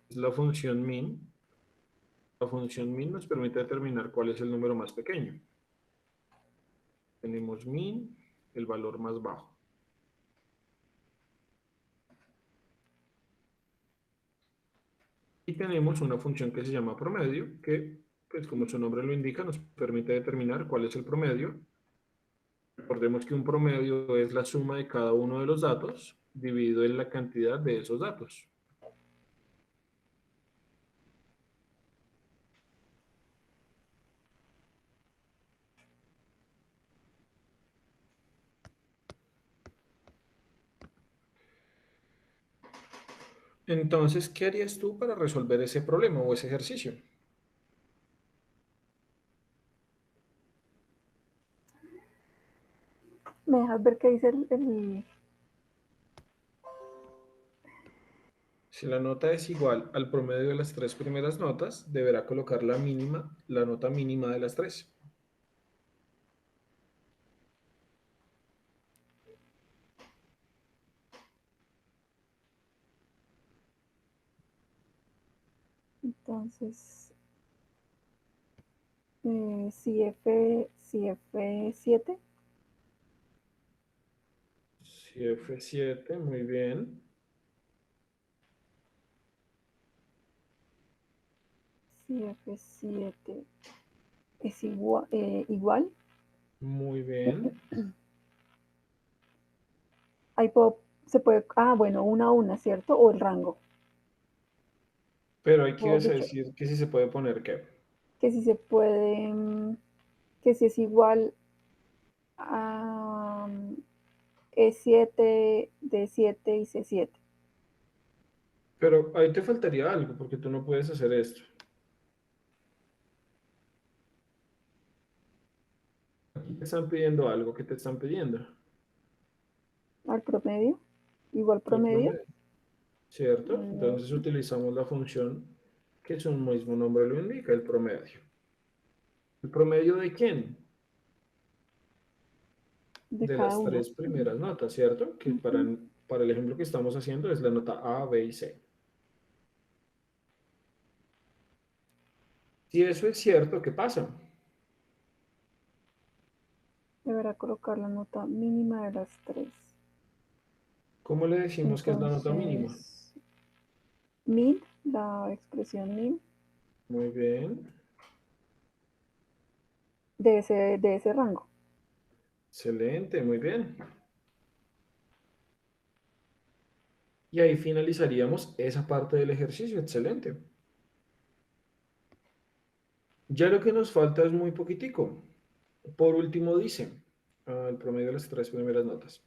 es la función min. La función min nos permite determinar cuál es el número más pequeño. Tenemos min, el valor más bajo. Y tenemos una función que se llama promedio, que, pues como su nombre lo indica, nos permite determinar cuál es el promedio. Recordemos que un promedio es la suma de cada uno de los datos dividido en la cantidad de esos datos. Entonces, ¿qué harías tú para resolver ese problema o ese ejercicio? ¿Me dejas ver qué dice Si la nota es igual al promedio de las tres primeras notas, deberá colocar la nota mínima de las tres. entonces, si F7, Si F7, muy bien, si F7 es igual, muy bien. ahí se puede, bueno, una a una, ¿cierto? O el rango, Pero hay que mejor dicho, decir que si se puede poner qué. que si se puede, que si es igual a E7, D7 y C7. Pero ahí te faltaría algo, porque tú no puedes hacer esto. Aquí te están pidiendo algo. ¿Qué te están pidiendo? Al promedio, igual El promedio. promedio, ¿cierto? Entonces Mm, utilizamos la función que su mismo nombre lo indica, el promedio. ¿El promedio de quién? de De cada las una. tres primeras notas, ¿cierto? Que Ujú. para el ejemplo que estamos haciendo es la nota A, B y C. Si eso es cierto, ¿qué pasa? deberá colocar la nota mínima de las 3. ¿Cómo le decimos que es la nota mínima? Entonces, min, la expresión min, Muy bien. de ese rango. Excelente, muy bien. Y ahí finalizaríamos esa parte del ejercicio. Excelente. Ya lo que nos falta es muy poquitico. Por último dice, el promedio de las 3 primeras notas.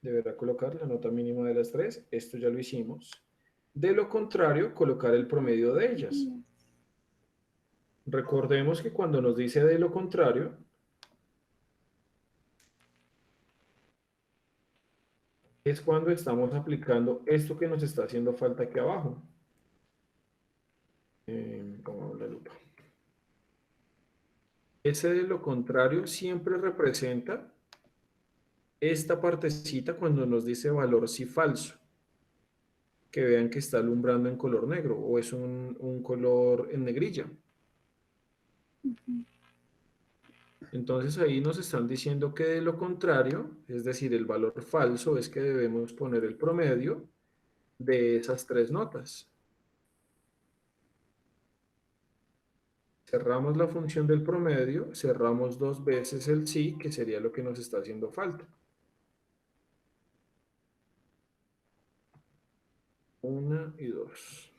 Deberá colocar la nota mínima de las 3. Esto ya lo hicimos. De lo contrario, colocar el promedio de ellas. Recordemos que cuando nos dice de lo contrario, es cuando estamos aplicando esto que nos está haciendo falta aquí abajo. Pongamos la lupa. Ese de lo contrario siempre representa esta partecita cuando nos dice valor si falso. Que vean que está alumbrando en color negro o es un color en negrilla. Entonces ahí nos están diciendo que de lo contrario, es decir, el valor falso es que debemos poner el promedio de esas 3 notas. Cerramos la función del promedio, cerramos 2 veces el sí, que sería lo que nos está haciendo falta. 1 y 2.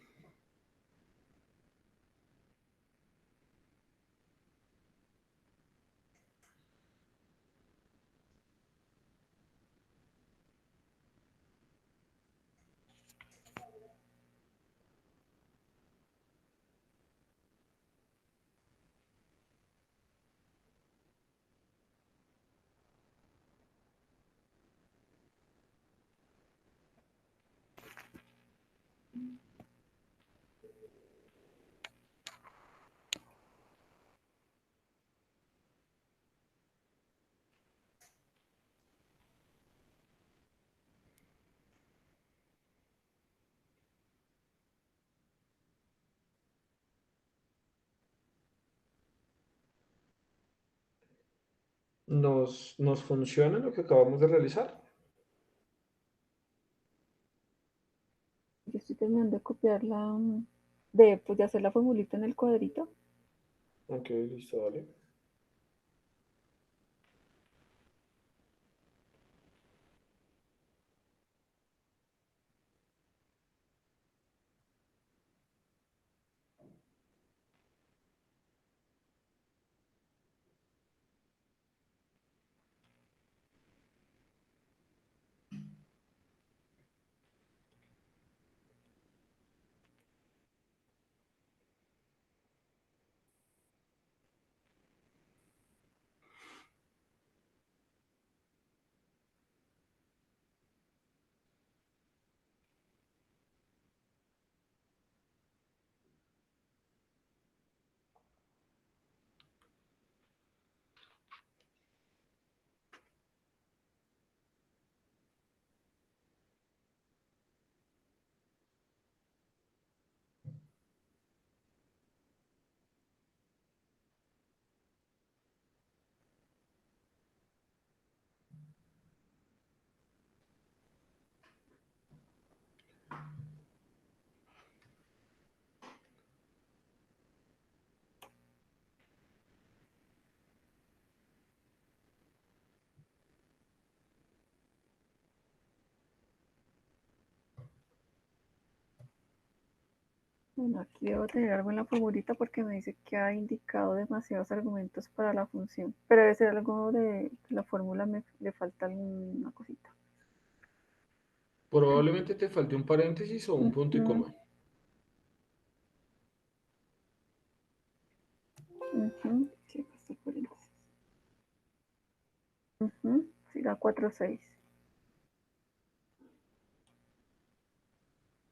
¿Nos funciona lo que acabamos de realizar? Yo estoy terminando de copiar pues de hacer la formulita en el cuadrito. Ok, listo, vale. Bueno, aquí debo tener algo en la formulita porque me dice que ha indicado demasiados argumentos para la función. Pero debe ser algo de la fórmula, le falta alguna cosita. Probablemente te falte un paréntesis o un punto y coma. Sí, acá está el paréntesis. Sí, da 4,6.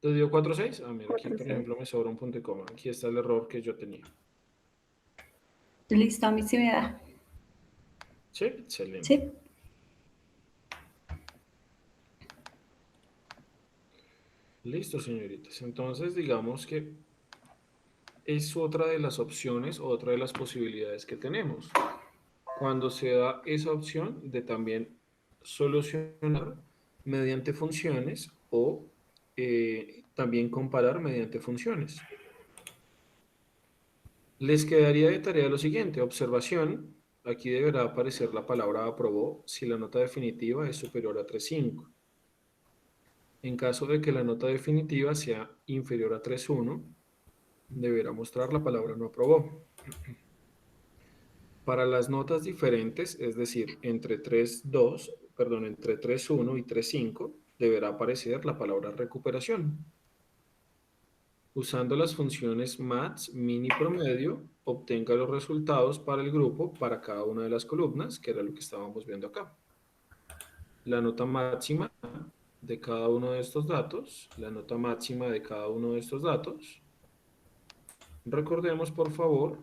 ¿Te dio 4,6? Ah, mira, aquí por 4,6. ejemplo me sobra un punto y coma. Aquí está el error que yo tenía. Listo, a mí sí me da. Sí, excelente. Sí. Listo, señoritas. Entonces, digamos que es otra de las opciones, otra de las posibilidades que tenemos. cuando se da esa opción de también solucionar mediante funciones o también comparar mediante funciones. Les quedaría de tarea lo siguiente, observación. Aquí deberá aparecer la palabra aprobó si la nota definitiva es superior a 3.5. En caso de que la nota definitiva sea inferior a 3.1, deberá mostrar la palabra no aprobó. Para las notas diferentes, es decir, entre 3.1 y 3.5, deberá aparecer la palabra recuperación. Usando las funciones max, min y promedio, obtenga los resultados para el grupo para cada una de las columnas, que era lo que estábamos viendo acá. La nota máxima de cada uno de estos datos, la nota máxima de cada uno de estos datos. Recordemos, por favor,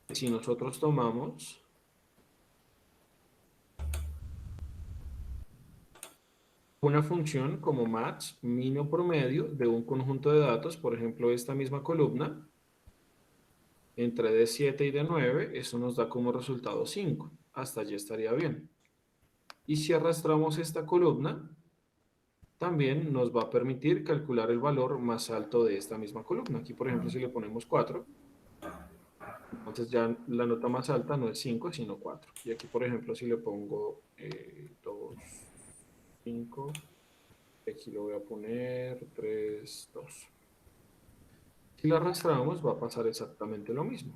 que si nosotros tomamos una función como max, min o promedio de un conjunto de datos, por ejemplo, esta misma columna, entre D7 y D9, eso nos da como resultado 5. Hasta allí estaría bien. Y si arrastramos esta columna, también nos va a permitir calcular el valor más alto de esta misma columna. Aquí, por ejemplo, si le ponemos 4, entonces ya la nota más alta no es 5, sino 4. Y aquí, por ejemplo, si le pongo 2, 5, aquí lo voy a poner 3, 2. Si la arrastramos, va a pasar exactamente lo mismo.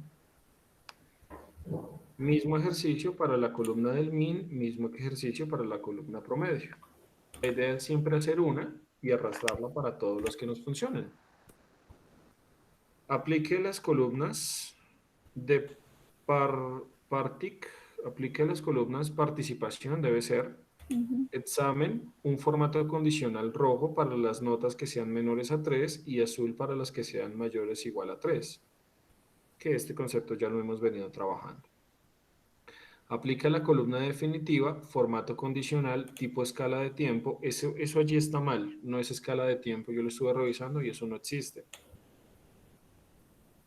Mismo ejercicio para la columna del min, mismo ejercicio para la columna promedio. La idea es siempre hacer una y arrastrarla para todos los que nos funcionen. Aplique las columnas de partic, aplique las columnas participación, debe ser examen, un formato condicional rojo para las notas que sean menores a 3 y azul para las que sean mayores o igual a 3, que este concepto ya lo hemos venido trabajando. Aplica la columna definitiva, formato condicional, tipo escala de tiempo. Eso allí está mal, no es escala de tiempo. Yo lo estuve revisando y eso no existe.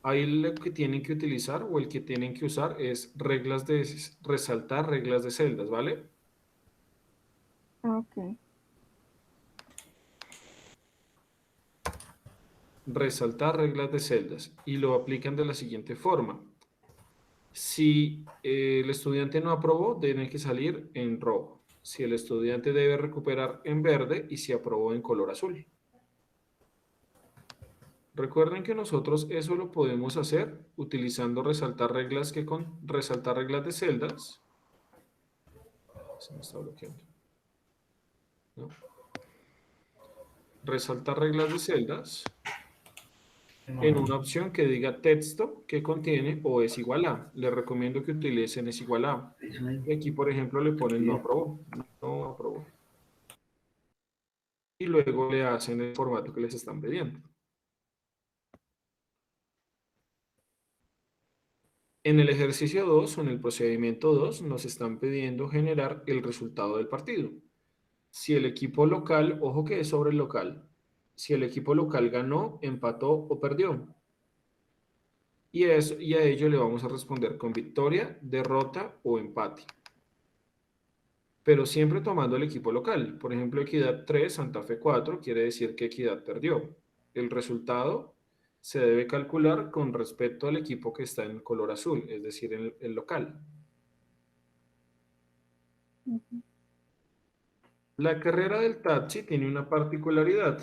Ahí lo que tienen que utilizar o el que tienen que usar es reglas de resaltar reglas de celdas, ¿vale? Ok. Resaltar reglas de celdas y lo aplican de la siguiente forma. Si el estudiante no aprobó, debe que salir en rojo. Si el estudiante debe recuperar en verde y si aprobó en color azul. Recuerden que nosotros eso lo podemos hacer utilizando resaltar reglas resaltar reglas de celdas. Se me está bloqueando. ¿No? Resaltar reglas de celdas en una opción que diga texto que contiene o es igual a. Les recomiendo que utilicen es igual a. Y aquí, por ejemplo, le ponen no aprobó. No aprobó. Y luego le hacen el formato que les están pidiendo. En el ejercicio 2 o en el procedimiento 2 nos están pidiendo generar el resultado del partido. Si el equipo local, ojo que es sobre el local, si el equipo local ganó, empató o perdió. Y a ello le vamos a responder con victoria, derrota o empate. Pero siempre tomando el equipo local. Por ejemplo, Equidad 3, Santa Fe 4, quiere decir que Equidad perdió. El resultado se debe calcular con respecto al equipo que está en color azul, es decir, el local. La carrera del taxi tiene una particularidad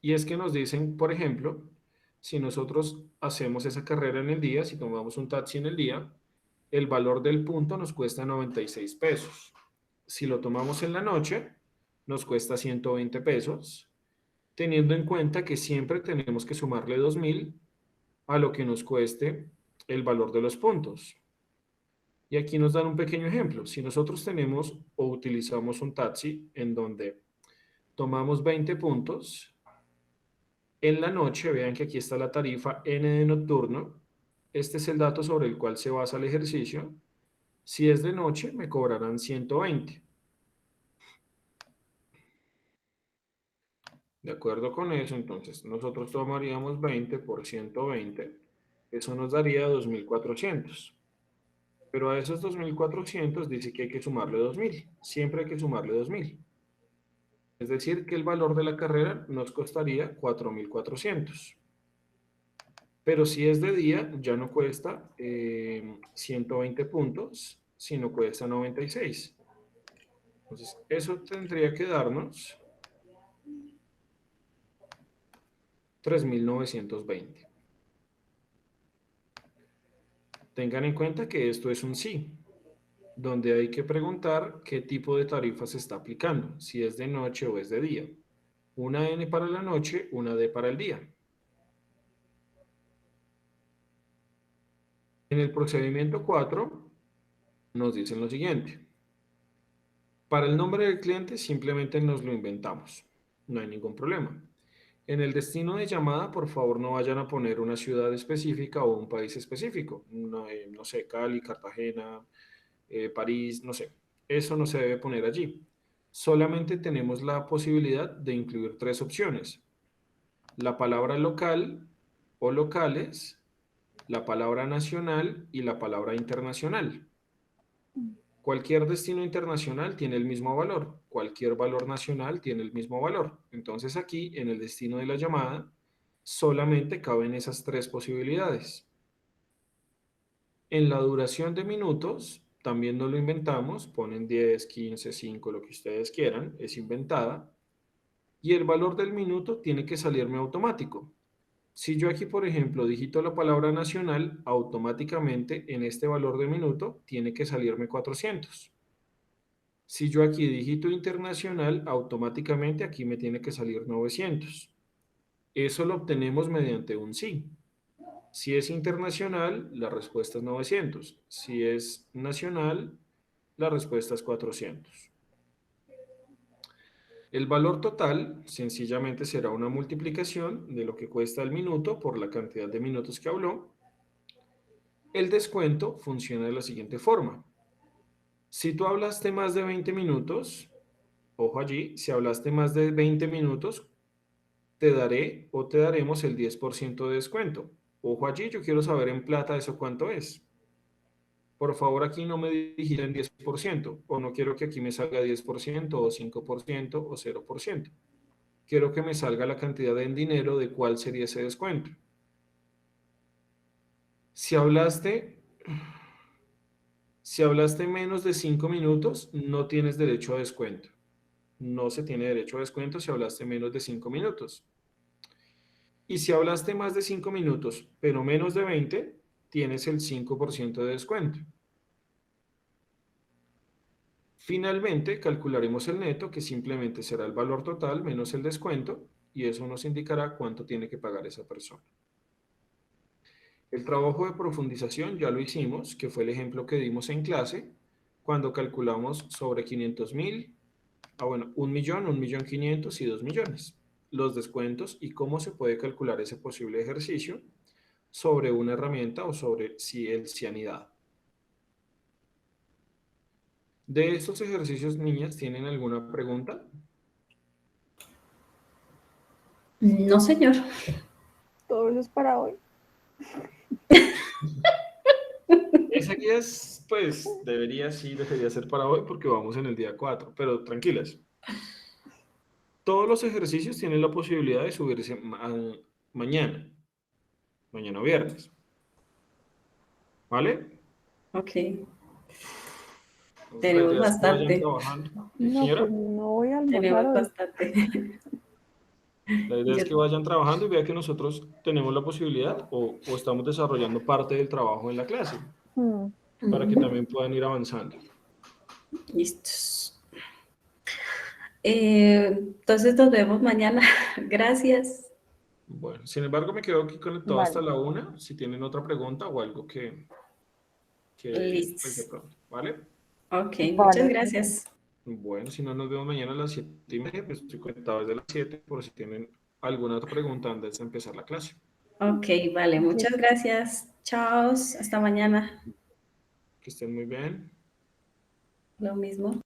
y es que nos dicen, por ejemplo, si nosotros hacemos esa carrera en el día, si tomamos un taxi en el día, el valor del punto nos cuesta 96 pesos. Si lo tomamos en la noche, nos cuesta 120 pesos, teniendo en cuenta que siempre tenemos que sumarle 2.000 a lo que nos cueste el valor de los puntos. Y aquí nos dan un pequeño ejemplo. Si nosotros tenemos o utilizamos un taxi en donde tomamos 20 puntos, en la noche, vean que aquí está la tarifa N de nocturno. Este es el dato sobre el cual se basa el ejercicio. Si es de noche, me cobrarán 120. De acuerdo con eso, entonces, nosotros tomaríamos 20 por 120. Eso nos daría 2.400. Pero a esos 2.400 dice que hay que sumarle 2.000. Siempre hay que sumarle 2.000. Es decir, que el valor de la carrera nos costaría 4.400. Pero si es de día, ya no cuesta 120 puntos, sino cuesta 96. Entonces, eso tendría que darnos 3.920. Tengan en cuenta que esto es un sí, donde hay que preguntar qué tipo de tarifa se está aplicando, si es de noche o es de día. Una N para la noche, una D para el día. En el procedimiento 4 nos dicen lo siguiente. Para el nombre del cliente simplemente nos lo inventamos. No hay ningún problema. En el destino de llamada, por favor, no vayan a poner una ciudad específica o un país específico. No, no sé, Cali, Cartagena, París, no sé. Eso no se debe poner allí. Solamente tenemos la posibilidad de incluir 3 opciones. La palabra local o locales, la palabra nacional y la palabra internacional. Cualquier destino internacional tiene el mismo valor, cualquier valor nacional tiene el mismo valor. Entonces aquí, en el destino de la llamada, solamente caben esas 3 posibilidades. En la duración de minutos, también no lo inventamos, ponen 10, 15, 5, lo que ustedes quieran, es inventada. Y el valor del minuto tiene que salirme automático. Si yo aquí, por ejemplo, digito la palabra nacional, automáticamente en este valor de minuto tiene que salirme 400. Si yo aquí digito internacional, automáticamente aquí me tiene que salir 900. Eso lo obtenemos mediante un sí. Si es internacional, la respuesta es 900. Si es nacional, la respuesta es 400. El valor total sencillamente será una multiplicación de lo que cuesta el minuto por la cantidad de minutos que habló. El descuento funciona de la siguiente forma. Si tú hablaste más de 20 minutos, ojo allí, si hablaste más de 20 minutos, te daré o te daremos el 10% de descuento. Ojo allí, yo quiero saber en plata eso cuánto es. Por favor, aquí no me digiten 10%, o no quiero que aquí me salga 10%, o 5%, o 0%. Quiero que me salga la cantidad en dinero de cuál sería ese descuento. Si hablaste menos de 5 minutos, no tienes derecho a descuento. No se tiene derecho a descuento si hablaste menos de 5 minutos. Y si hablaste más de 5 minutos, pero menos de 20, tienes el 5% de descuento. Finalmente, calcularemos el neto, que simplemente será el valor total menos el descuento, y eso nos indicará cuánto tiene que pagar esa persona. El trabajo de profundización ya lo hicimos, que fue el ejemplo que dimos en clase, cuando calculamos sobre 500.000, 1.000.000, 1.500.000 y 2 millones. Los descuentos y cómo se puede calcular ese posible ejercicio sobre una herramienta o sobre si el cianidad. De estos ejercicios, niñas, ¿tienen alguna pregunta? No, señor. Todo eso es para hoy. Esa guía es, debería ser para hoy porque vamos en el día 4, pero tranquilas. Todos los ejercicios tienen la posibilidad de subirse mañana viernes. ¿Vale? Ok, Entonces, la tenemos idea es que vayan bastante. trabajando. No, Señora, pues no voy a almorzar Tenemos hoy. bastante. la idea es Yo- que vayan trabajando y vean que nosotros tenemos la posibilidad o estamos desarrollando parte del trabajo en la clase para que también puedan ir avanzando. Listos. Entonces nos vemos mañana. Gracias. Bueno, sin embargo, me quedo aquí conectado hasta Vale. la 1, si tienen otra pregunta o algo que pues de Listos. pronto, ¿vale? Ok, muchas Vale. gracias. Bueno, si no nos vemos mañana a las 7:30, pues estoy conectado desde las 7 por si tienen alguna otra pregunta antes de empezar la clase. Ok, vale, muchas gracias. Chao, hasta mañana. Que estén muy bien. Lo mismo.